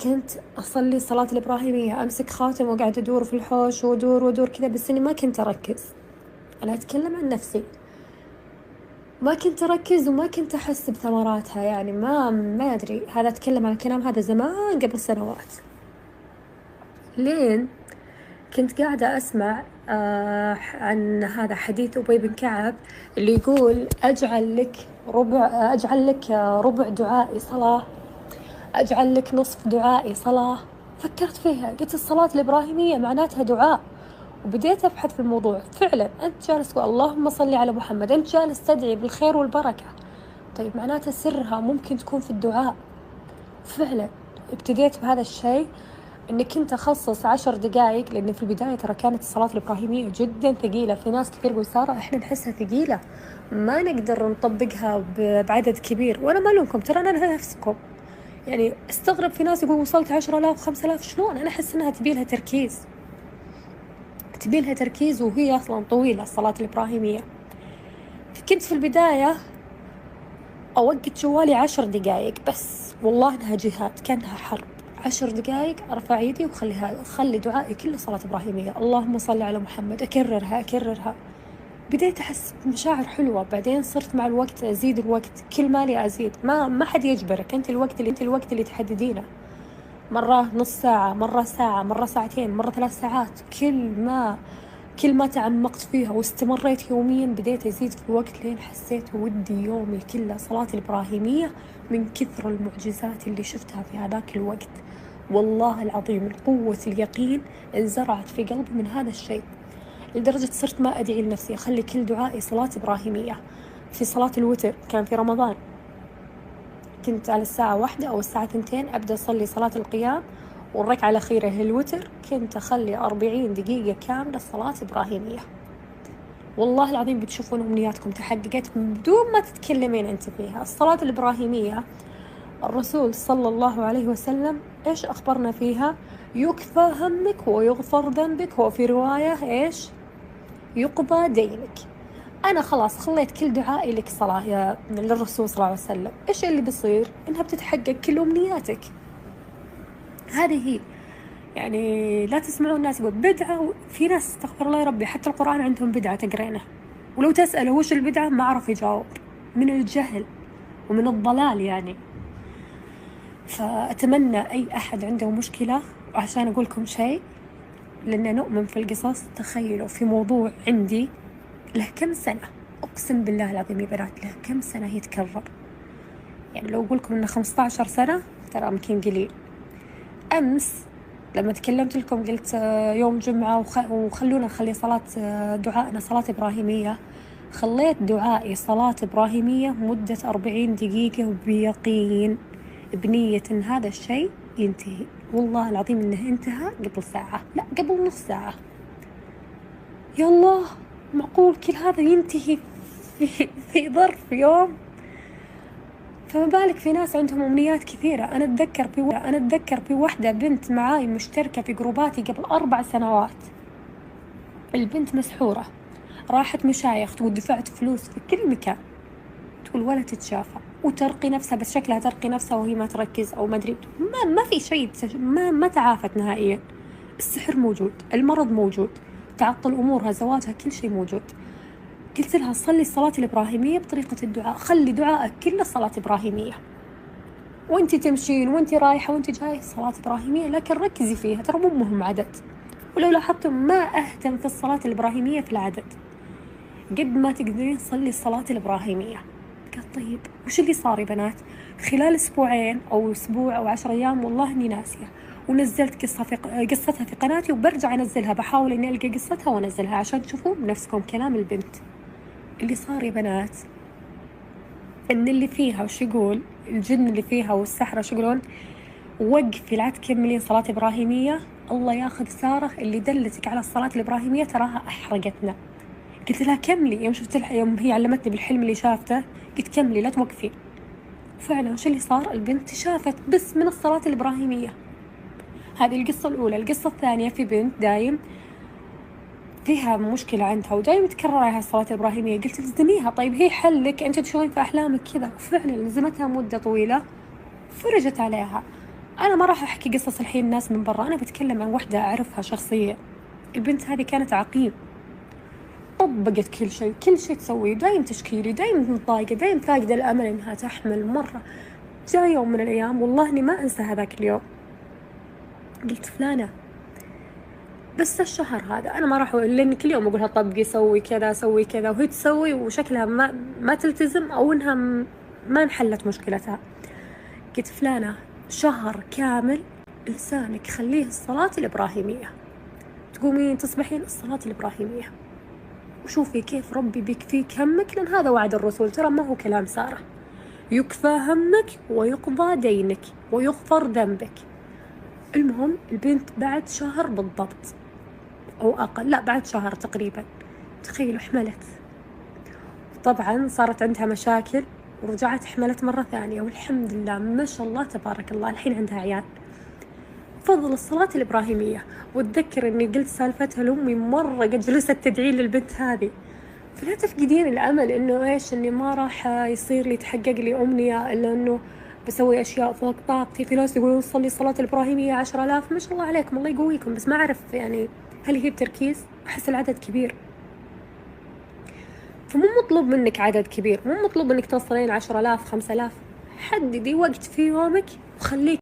كنت أصلي الصلاة الإبراهيمية، أمسك خاتم وقاعد أدور في الحوش وأدور كذا، بس إني ما كنت أركز. أنا أتكلم عن نفسي، ما كنت أركز وما كنت أحس بثمراتها. يعني ما أدري، هذا أتكلم عن الكلام هذا زمان قبل سنوات. لين كنت قاعدة أسمع عن هذا حديث أبي بن كعب اللي يقول أجعل لك ربع دعائي صلاة، أجعل لك نصف دعائي صلاة. فكرت فيها، قلت الصلاة الإبراهيمية معناتها دعاء، وبديت أبحث في الموضوع. فعلا أنت جالس تقول اللهم صل على محمد، أنت جالس تدعي بالخير والبركة، طيب معناتها سرها ممكن تكون في الدعاء. فعلا ابتديت بهذا الشيء، انك انت خصص 10 دقائق، لان في البداية ترى كانت الصلاة الإبراهيمية جدا ثقيلة. في ناس كثير يقول سارة احنا نحسها ثقيلة، ما نقدر نطبقها بعدد كبير، وانا ما لومكم، ترى انا نفسكم. يعني استغرب في ناس يقول وصلت 10,000 5,000، شلون؟ انا احس انها تبيلها تركيز وهي اصلا طويلة الصلاة الإبراهيمية. كنت في البداية اوقت جوالي 10 دقائق بس، والله انها جهاد، كانها حرب. 10 دقائق ارفع يدي وخلي دعائي كله صلاة إبراهيمية، اللهم صل على محمد، اكررها. بديت احس بمشاعر حلوة. بعدين صرت مع الوقت ازيد الوقت، كل مالي ازيد، ما حد يجبرك، انت الوقت اللي تحددينه. مرة نص ساعة، مرة ساعة، مرة ساعتين، مرة 3 ساعات. كل ما تعمقت فيها واستمريت يوميا بديت أزيد في الوقت، لين حسيت ودي يومي كله صلاة الإبراهيمية من كثر المعجزات اللي شفتها في هذاك الوقت. والله العظيم قوة اليقين انزرعت في قلبي من هذا الشيء، لدرجة صرت ما أدعي لنفسي، أخلي كل دعائي صلاة إبراهيمية. في صلاة الوتر كان في رمضان، كنت على الساعة 1 أو الساعة 2 أبدأ أصلي صلاة القيام، والركعة الأخيرة هي الوتر، كنت أخلي 40 دقيقة كاملة صلاة إبراهيمية. والله العظيم بتشوفون أمنياتكم تحققت بدون ما تتكلمين أنت فيها. الصلاة الإبراهيمية الرسول صلى الله عليه وسلم إيش أخبرنا فيها؟ يكفى همك ويغفر ذنبك، وفي رواية إيش؟ يقضى دينك. أنا خلاص خليت كل دعائي لك صلاة يا للرسول صلى الله عليه وسلم. إيش اللي بيصير؟ إنها بتتحقق كل أمنياتك. هذه هي. يعني لا تسمعون الناس يقول بدعة، في ناس استغفر الله يا ربي حتى القرآن عندهم بدعة تقرينه، ولو تسأله وش البدعة ما عرف يجاوب، من الجهل ومن الضلال يعني. فأتمنى أي أحد عنده مشكلة، عشان أقول لكم شيء، لأن نؤمن في القصص. تخيلوا في موضوع عندي له كم سنة، أقسم بالله العظيم يا بنات له كم سنة يتكرر. يعني لو أقول لكم إنه 15 سنة ترى يمكن قليل. أمس لما تكلمت لكم قلت يوم جمعة وخلونا نخلي صلاة دعائنا صلاة إبراهيمية. خليت دعائي صلاة إبراهيمية مدة 40 دقيقة بيقين، بنية إن هذا الشيء ينتهي. والله العظيم إنه انتهى قبل ساعة، لا قبل نص ساعة. يا الله، معقول كل هذا ينتهي في ظرف يوم؟ فما بالك في ناس عندهم أمنيات كثيرة. أنا أتذكر في واحدة بنت معاي مشتركة في جروباتي قبل 4 سنوات. البنت مسحورة، راحت مشايخ ودفعت فلوس في كل مكان، تقول ولا تتشافى وترقي نفسها، بس شكلها ترقي نفسها وهي ما تركز أو ما أدري، ما في شيء، ما تعافت نهائيا. السحر موجود، المرض موجود، تعطل أمورها، زواجها، كل شيء موجود. قلت لها صلي الصلاة الإبراهيمية بطريقة الدعاء، خلي دعائك كله صلاة إبراهيمية، وانتي تمشين وانتي رايحة وانتي جاي صلاة إبراهيمية، لكن ركزي فيها، ترى مو مهم عدد. ولو لاحظتم ما أهتم في الصلاة الإبراهيمية في العدد، قد ما تقدرين صلي الصلاة الإبراهيمية. قلت طيب وش اللي صار يا بنات؟ خلال أسبوعين أو أسبوع أو 10 أيام، والله إني ناسية، ونزلت قصتها في قناتي، وبرجع أنزلها، بحاول إني ألقى قصتها وأنزلها عشان تشوفوا بنفسكم كلام البنت. اللي صار يا بنات إن اللي فيها وش يقول الجن اللي فيها والسحرة شو يقولون؟ وقفي لا تكملين صلاة إبراهيمية، الله ياخذ سارة اللي دلتك على الصلاة الإبراهيمية تراها أحرقتنا. قلت لها كملي، يوم هي علمتني بالحلم اللي شافته، قلت كملي لا توقفي. فعلا وش اللي صار؟ البنت شافت بس من الصلاة الإبراهيمية. هذه القصة الأولى. القصة الثانية في بنت دايم فيها مشكلة عندها ودايم تكرر عليها الصلاة الإبراهيمية. قلت لزميها، طيب هي حلك، أنت تشوفين في أحلامك كذا. وفعلا لزمتها مدة طويلة، فرجت عليها. أنا ما راح أحكي قصص الحين الناس من برا، أنا بتكلم عن وحدة أعرفها شخصيا. البنت هذه كانت عقيم، طبقت كل شيء تسويه، دايم تشكيلي، دايم متضايقة، دايم فاقدة الأمل إنها تحمل. مرة جاء يوم من الأيام والله إني ما أنسى هذاك اليوم، قلت فلانة بس الشهر هذا أنا ما راح لأن كل يوم أقولها طبقي، سوي كذا سوي كذا، وهي تسوي وشكلها ما تلتزم، أو إنها ما انحلت مشكلتها. قلت فلانة شهر كامل لسانك خليه الصلاة الإبراهيمية، تقومين تصبحين الصلاة الإبراهيمية، وشوفي كيف ربي بيكفيك همك، لأن هذا وعد الرسول، ترى ما هو كلام سارة. يكفى همك ويقضى دينك ويغفر ذنبك. المهم البنت بعد شهر بالضبط أو أقل، لا بعد شهر تقريبا، تخيلوا حملت. طبعا صارت عندها مشاكل ورجعت حملت مرة ثانية، والحمد لله ما شاء الله تبارك الله الحين عندها عيال. فضل الصلاة الإبراهيمية. واتذكر إني قلت سالفتها لأمي، مرة قد جلست تدعي للبنت هذه. فلا تفقدين الأمل إنه إيش، إني ما راح يصير لي تحقق لي أمنية إلا إنه بسوي أشياء فوق طاقتي. في ناس يقولون صلي الصلاة الإبراهيمية 10,000، ما شاء الله عليكم الله يقويكم، بس ما أعرف يعني هل هي بتركيز؟ أحس العدد كبير. فمو مطلوب منك عدد كبير، مو مطلوب إنك توصلين 10,000 5,000. حددي وقت في يومك وخليك